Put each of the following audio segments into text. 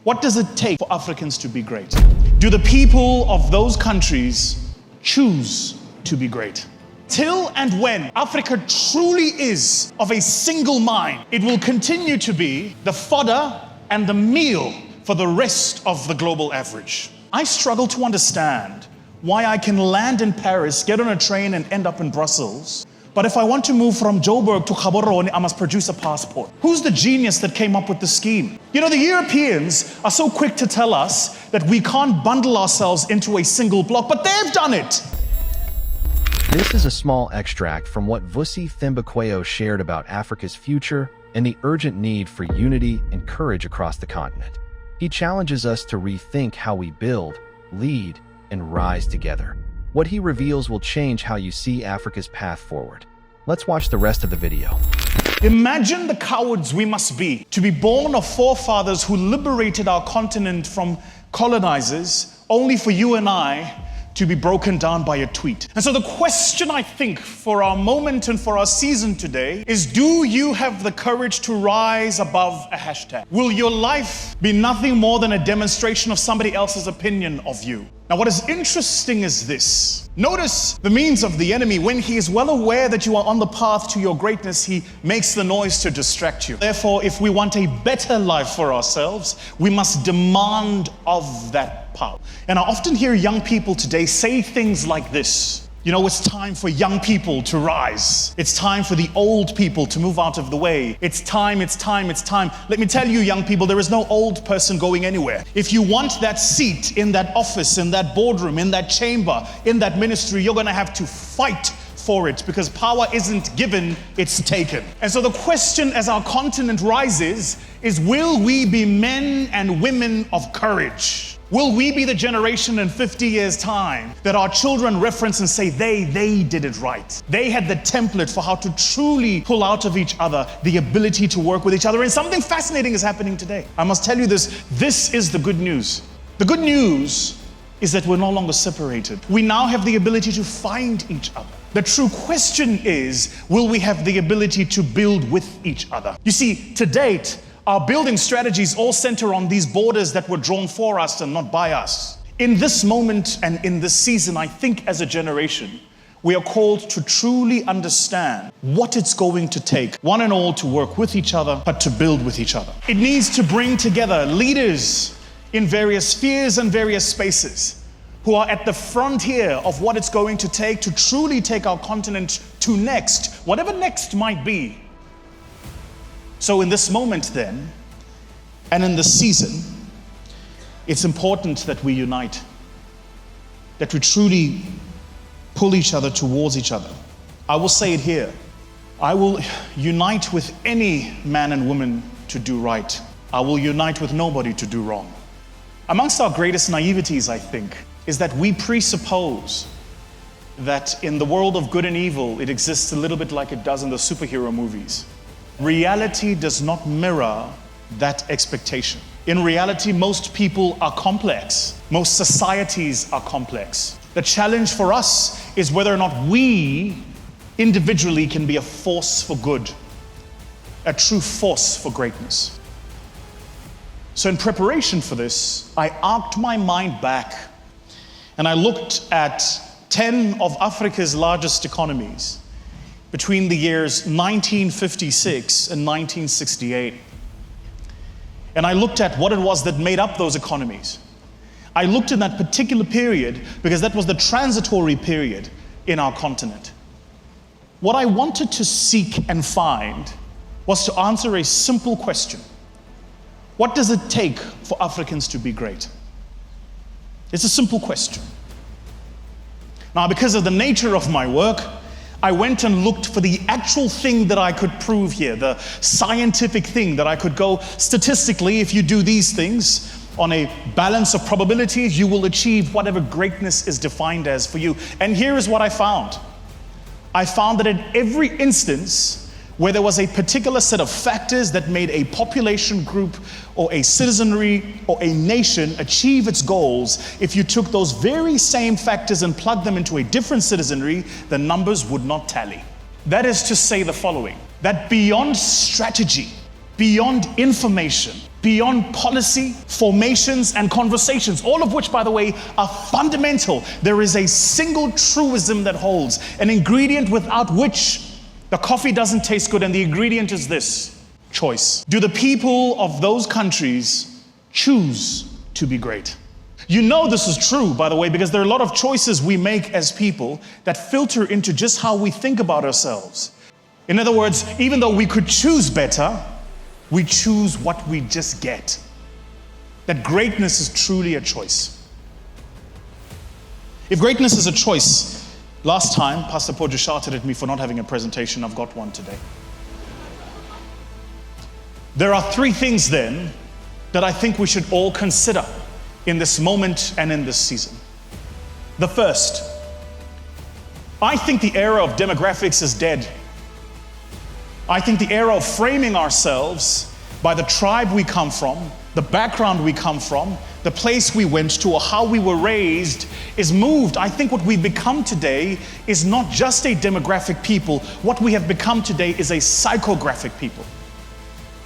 What does it take for Africans to be great? Do the people of those countries choose to be great? Till and when Africa truly is of a single mind, it will continue to be the fodder and the meal for the rest of the global average. I struggle to understand why I can land in Paris, get on a train and end up in Brussels, but if I want to move from Joburg to Gaborone, I must produce a passport. Who's the genius that came up with the scheme? You know, the Europeans are so quick to tell us that we can't bundle ourselves into a single block, but they've done it. This is a small extract from what Vusi Thembekwayo shared about Africa's future and the urgent need for unity and courage across the continent. He challenges us to rethink how we build, lead, and rise together. What he reveals will change how you see Africa's path forward. Let's watch the rest of the video. Imagine the cowards we must be to be born of forefathers who liberated our continent from colonizers, only for you and I to be broken down by a tweet. And so the question, I think, for our moment and for our season today is, do you have the courage to rise above a hashtag? Will your life be nothing more than a demonstration of somebody else's opinion of you? Now, what is interesting is this. Notice the means of the enemy. When he is well aware that you are on the path to your greatness, he makes the noise to distract you. Therefore, if we want a better life for ourselves, we must demand of that power. And I often hear young people today say things like this. You know, it's time for young people to rise. It's time for the old people to move out of the way. It's time, it's time, it's time. Let me tell you, young people, there is no old person going anywhere. If you want that seat in that office, in that boardroom, in that chamber, in that ministry, you're going to have to fight for it, because power isn't given, it's taken. And so the question as our continent rises is, will we be men and women of courage? Will we be the generation in 50 years' time that our children reference and say, they did it right? They had the template for how to truly pull out of each other the ability to work with each other. And something fascinating is happening today. I must tell you this. This is the good news. The good news is that we're no longer separated. We now have the ability to find each other. The true question is, will we have the ability to build with each other? You see, to date, our building strategies all center on these borders that were drawn for us and not by us. In this moment and in this season, I think as a generation, we are called to truly understand what it's going to take, one and all, to work with each other, but to build with each other. It needs to bring together leaders in various spheres and various spaces who are at the frontier of what it's going to take to truly take our continent to next, whatever next might be. So in this moment then, and in this season, it's important that we unite, that we truly pull each other towards each other. I will say it here. I will unite with any man and woman to do right. I will unite with nobody to do wrong. Amongst our greatest naiveties, I think, is that we presuppose that in the world of good and evil, it exists a little bit like it does in the superhero movies. Reality does not mirror that expectation. In reality, most people are complex. Most societies are complex. The challenge for us is whether or not we individually can be a force for good, a true force for greatness. So in preparation for this, I arced my mind back and I looked at 10 of Africa's largest economies between the years 1956 and 1968. And I looked at what it was that made up those economies. I looked in that particular period because that was the transitory period in our continent. What I wanted to seek and find was to answer a simple question. What does it take for Africans to be great? It's a simple question. Now, because of the nature of my work, I went and looked for the actual thing that I could prove here, the scientific thing that I could go statistically, if you do these things on a balance of probabilities, you will achieve whatever greatness is defined as for you. And here is what I found. I found that in every instance where there was a particular set of factors that made a population group or a citizenry or a nation achieve its goals, if you took those very same factors and plugged them into a different citizenry, the numbers would not tally. That is to say the following, that beyond strategy, beyond information, beyond policy, formations, and conversations, all of which, by the way, are fundamental. There is a single truism that holds, an ingredient without which the coffee doesn't taste good, and the ingredient is this: choice. Do the people of those countries choose to be great? You know this is true, by the way, because there are a lot of choices we make as people that filter into just how we think about ourselves. In other words, even though we could choose better, we choose what we just get. That greatness is truly a choice. If greatness is a choice, last time Pastor Pojo shouted at me for not having a presentation. I've got one today. There are three things then that I think we should all consider in this moment and in this season. The first, I think the era of demographics is dead. I think the era of framing ourselves by the tribe we come from, the background we come from, the place we went to, or how we were raised is moved. I think what we've become today is not just a demographic people. What we have become today is a psychographic people.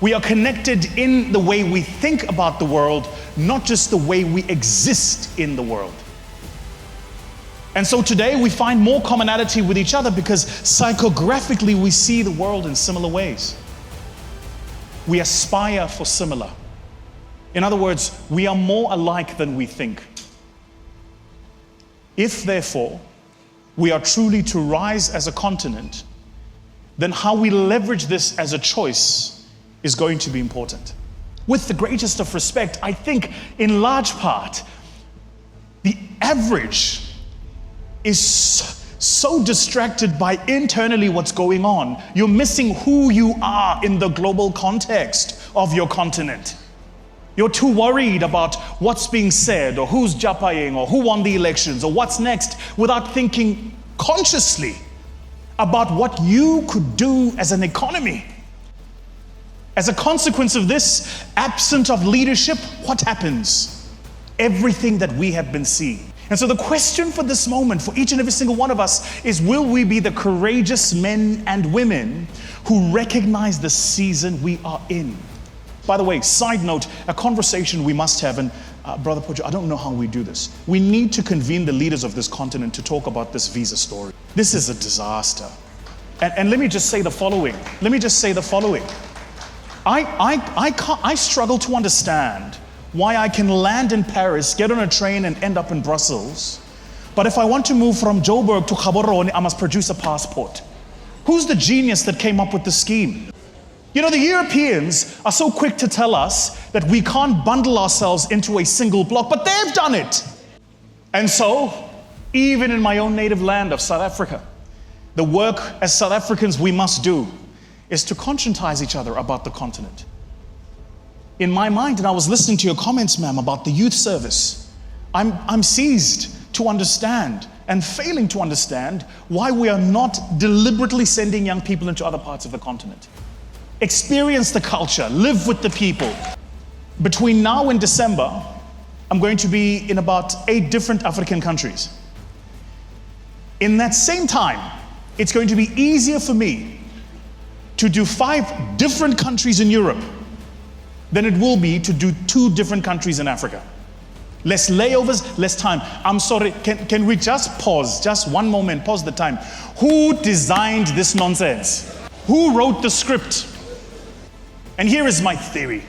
We are connected in the way we think about the world, not just the way we exist in the world. And so today we find more commonality with each other because psychographically we see the world in similar ways. We aspire for similar. In other words, we are more alike than we think. If therefore we are truly to rise as a continent, then how we leverage this as a choice is going to be important. With the greatest of respect, I think in large part, the average is so distracted by internally what's going on. You're missing who you are in the global context of your continent. You're too worried about what's being said, or who's japaying, or who won the elections, or what's next, without thinking consciously about what you could do as an economy. As a consequence of this, absent of leadership, what happens? Everything that we have been seeing. And so the question for this moment, for each and every single one of us, is will we be the courageous men and women who recognize the season we are in? By the way, side note, a conversation we must have, and Brother Pojo, I don't know how we do this. We need to convene the leaders of this continent to talk about this visa story. This is a disaster. And let me just say the following. I struggle to understand why I can land in Paris, get on a train, and end up in Brussels. But if I want to move from Joburg to Gaborone, I must produce a passport. Who's the genius that came up with the scheme? You know, the Europeans are so quick to tell us that we can't bundle ourselves into a single block, but they've done it. And so, even in my own native land of South Africa, the work as South Africans we must do is to conscientize each other about the continent. In my mind, and I was listening to your comments, ma'am, about the youth service, I'm seized to understand and failing to understand why we are not deliberately sending young people into other parts of the continent. Experience the culture, live with the people. Between now and December, I'm going to be in about 8 different African countries. In that same time, it's going to be easier for me to do 5 different countries in Europe than it will be to do 2 different countries in Africa. Less layovers, less time. I'm sorry, can we just pause, just one moment, pause the time. Who designed this nonsense? Who wrote the script? And here is my theory.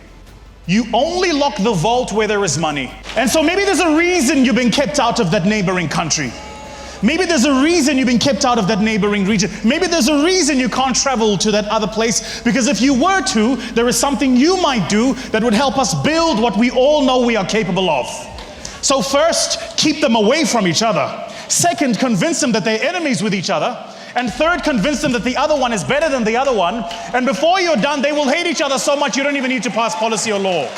You only lock the vault where there is money. And so maybe there's a reason you've been kept out of that neighboring country. Maybe there's a reason you've been kept out of that neighboring region. Maybe there's a reason you can't travel to that other place, because if you were to, there is something you might do that would help us build what we all know we are capable of. So first, keep them away from each other. Second, convince them that they're enemies with each other. And third, convince them that the other one is better than the other one. And before you're done, they will hate each other so much you don't even need to pass policy or law.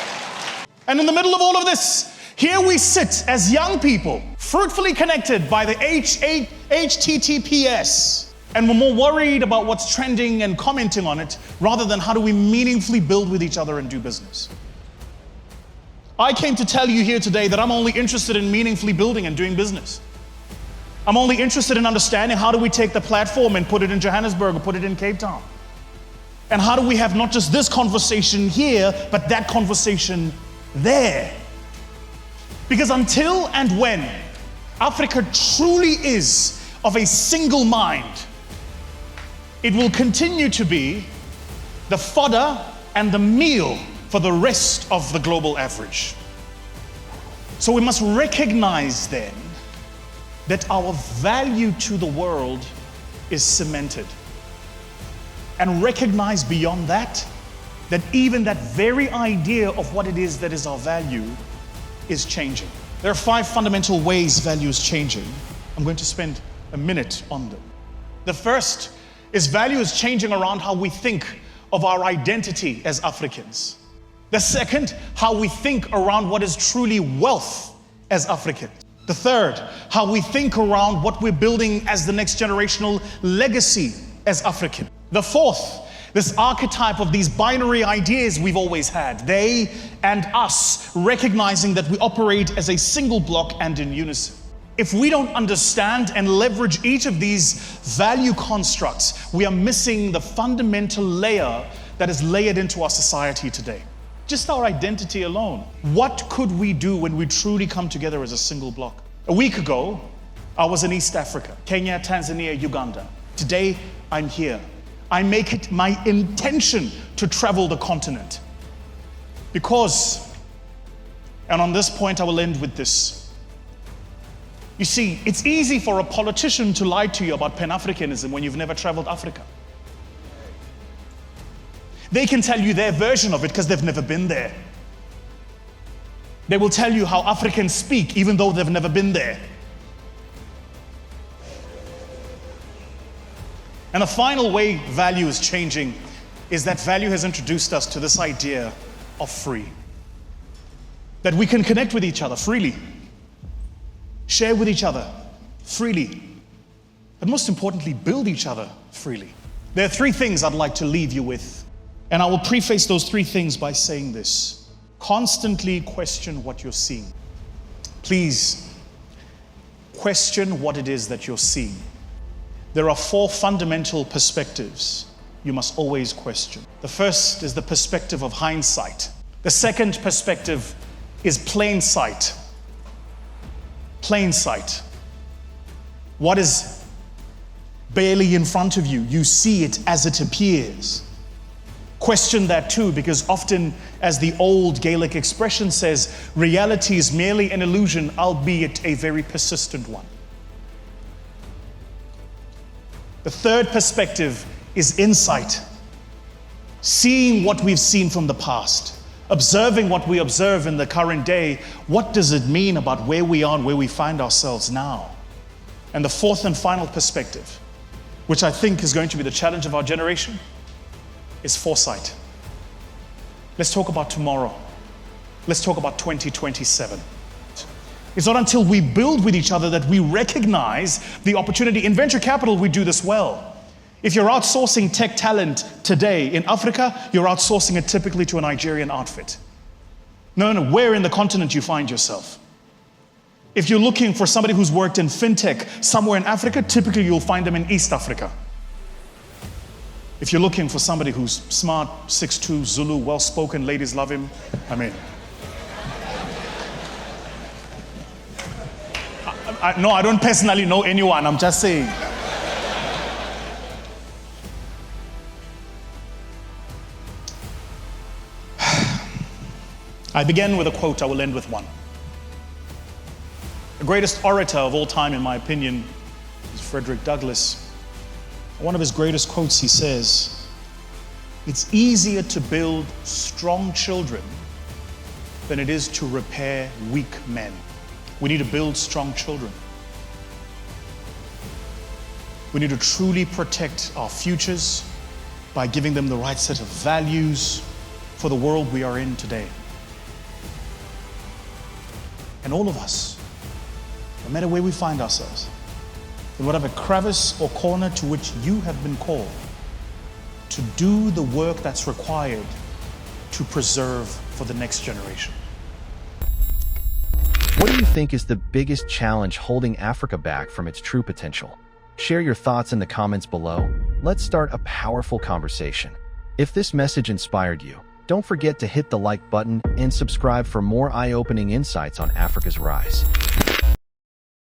And in the middle of all of this, here we sit as young people, fruitfully connected by the HTTPS, and we're more worried about what's trending and commenting on it, rather than how do we meaningfully build with each other and do business. I came to tell you here today that I'm only interested in meaningfully building and doing business. I'm only interested in understanding how do we take the platform and put it in Johannesburg or put it in Cape Town. And how do we have not just this conversation here, but that conversation there? Because until and when Africa truly is of a single mind, it will continue to be the fodder and the meal for the rest of the global average. So we must recognize then that our value to the world is cemented. And recognize beyond that, that even that very idea of what it is that is our value is changing. There are 5 fundamental ways value is changing. I'm going to spend a minute on them. The first is value is changing around how we think of our identity as Africans. The second, how we think around what is truly wealth as Africans. The third, how we think around what we're building as the next generational legacy as Africans. The fourth, this archetype of these binary ideas we've always had, they and us, recognizing that we operate as a single block and in unison. If we don't understand and leverage each of these value constructs, we are missing the fundamental layer that is layered into our society today. Just our identity alone. What could we do when we truly come together as a single block? A week ago, I was in East Africa, Kenya, Tanzania, Uganda. Today, I'm here. I make it my intention to travel the continent. Because, and on this point I will end with this. You see, it's easy for a politician to lie to you about pan-africanism when you've never traveled Africa. They can tell you their version of it because they've never been there. They will tell you how Africans speak even though they've never been there. And the final way value is changing is that value has introduced us to this idea of free. That we can connect with each other freely, share with each other freely, but most importantly, build each other freely. There are 3 things I'd like to leave you with, and I will preface those 3 things by saying this. Constantly question what you're seeing. Please, question what it is that you're seeing. There are 4 fundamental perspectives you must always question. The first is the perspective of hindsight. The second perspective is plain sight. Plain sight. What is barely in front of you, you see it as it appears. Question that too, because often, as the old Gaelic expression says, reality is merely an illusion, albeit a very persistent one. The third perspective is insight. Seeing what we've seen from the past, observing what we observe in the current day. What does it mean about where we are and where we find ourselves now? And the fourth and final perspective, which I think is going to be the challenge of our generation, is foresight. Let's talk about tomorrow. Let's talk about 2027. It's not until we build with each other that we recognize the opportunity. In venture capital, we do this well. If you're outsourcing tech talent today in Africa, you're outsourcing it typically to a Nigerian outfit. No, where in the continent you find yourself. If you're looking for somebody who's worked in fintech somewhere in Africa, typically you'll find them in East Africa. If you're looking for somebody who's smart, 6'2", Zulu, well-spoken, ladies love him, no, I don't personally know anyone, I'm just saying. I began with a quote, I will end with one. The greatest orator of all time, in my opinion, is Frederick Douglass. One of his greatest quotes, he says, "It's easier to build strong children than it is to repair weak men." We need to build strong children. We need to truly protect our futures by giving them the right set of values for the world we are in today. And all of us, no matter where we find ourselves, in whatever crevice or corner to which you have been called, to do the work that's required to preserve for the next generation. What do you think is the biggest challenge holding Africa back from its true potential? Share your thoughts in the comments below. Let's start a powerful conversation. If this message inspired you, don't forget to hit the like button and subscribe for more eye-opening insights on Africa's rise.